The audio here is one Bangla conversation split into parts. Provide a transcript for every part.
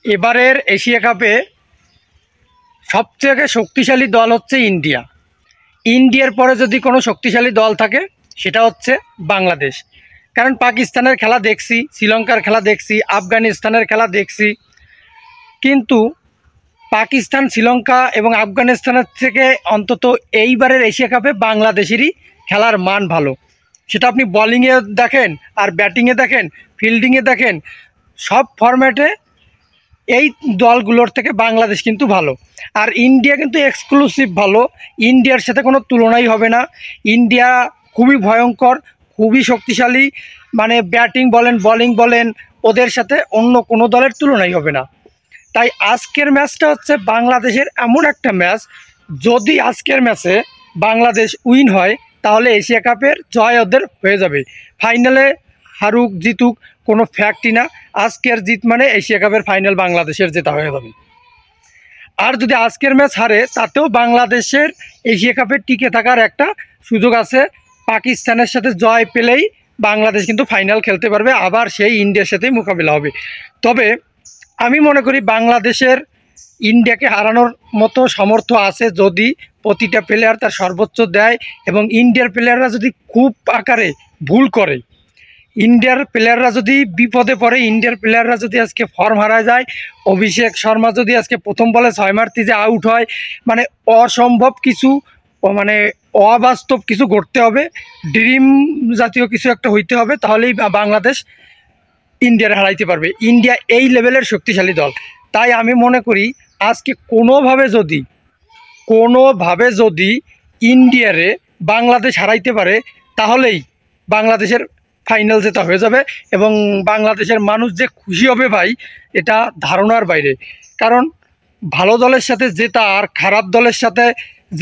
এবারের এশিয়া কাপে সবথেকে শক্তিশালী দল হচ্ছে ইন্ডিয়া। ইন্ডিয়ার পরে যদি কোনো শক্তিশালী দল থাকে সেটা হচ্ছে বাংলাদেশ। কারণ পাকিস্তানের খেলা দেখছি, শ্রীলঙ্কার খেলা দেখছি, আফগানিস্তানের খেলা দেখছি, কিন্তু পাকিস্তান, শ্রীলঙ্কা এবং আফগানিস্তানের থেকে অন্তত এইবারের এশিয়া কাপে বাংলাদেশেরই খেলার মান ভালো। সেটা আপনি বোলিংয়ে দেখেন, আর ব্যাটিংয়ে দেখেন, ফিল্ডিংয়ে দেখেন, সব ফরম্যাটে এই দলগুলোর থেকে বাংলাদেশ কিন্তু ভালো। আর ইন্ডিয়া কিন্তু এক্সক্লুসিভ ভালো, ইন্ডিয়ার সাথে কোনো তুলনাই হবে না। ইন্ডিয়া খুবই ভয়ঙ্কর, খুবই শক্তিশালী, মানে ব্যাটিং বলেন, বোলিং বলেন, ওদের সাথে অন্য কোনো দলের তুলনাই হবে না। তাই আজকের ম্যাচটা হচ্ছে বাংলাদেশের এমন একটা ম্যাচ, যদি আজকের ম্যাচে বাংলাদেশ উইন হয় তাহলে এশিয়া কাপের জয় ওদের হয়ে যাবে। ফাইনালে হারুক জিতুক কোনো ফ্যাক্টই না, আজকের জিত মানে এশিয়া কাপের ফাইনাল বাংলাদেশের জেতা হয়ে যাবে। আর যদি আজকের ম্যাচ হারে তাতেও বাংলাদেশের এশিয়া কাপে টিকে থাকার একটা সুযোগ আছে। পাকিস্তানের সাথে জয় পেলেই বাংলাদেশ কিন্তু ফাইনাল খেলতে পারবে, আবার সেই ইন্ডিয়ার সাথেই মোকাবিলা হবে। তবে আমি মনে করি বাংলাদেশের ইন্ডিয়াকে হারানোর মতো সামর্থ্য আছে যদি প্রতিটা প্লেয়ার তার সর্বোচ্চ দেয় এবং ইন্ডিয়ার প্লেয়াররা যদি খুব আকারে ভুল করে, ইন্ডিয়ার প্লেয়াররা যদি বিপদে পড়ে, ইন্ডিয়ার প্লেয়াররা যদি আজকে ফর্ম হারায় যায়, অভিষেক শর্মা যদি আজকে প্রথম বলে 6 মারতে আউট হয়, মানে অসম্ভব কিছু, মানে অবাস্তব কিছু ঘটতে হবে, ড্রিম জাতীয় কিছু একটা হইতে হবে, তাহলেই বাংলাদেশ ইন্ডিয়ার হারাইতে পারবে। ইন্ডিয়া এই লেভেলের শক্তিশালী দল। তাই আমি মনে করি আজকে কোনোভাবে যদি ইন্ডিয়ারে বাংলাদেশ হারাইতে পারে তাহলেই বাংলাদেশের ফাইনাল জেতা হয়ে যাবে এবং বাংলাদেশের মানুষ যে খুশি হবে ভাই, এটা ধারণার বাইরে। কারণ ভালো দলের সাথে জেতা আর খারাপ দলের সাথে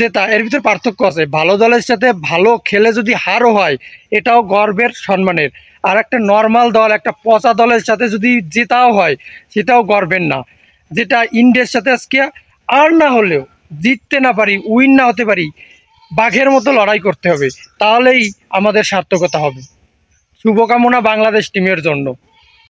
জেতা এর ভিতর পার্থক্য আছে। ভালো দলের সাথে ভালো খেলে যদি হারও হয় এটাও গর্বের, সম্মানের। আর একটা নর্মাল দল, একটা পচা দলের সাথে যদি জেতাও হয় সেটাও গর্বের না। যেটা ইন্ডিয়ার সাথে আজকে আর না হলেও জিততে না পারি, উইন না হতে পারি, বাঘের মতো লড়াই করতে হবে, তাহলেই আমাদের সার্থকতা হবে। শুভকামনা বাংলাদেশ টিমের জন্য।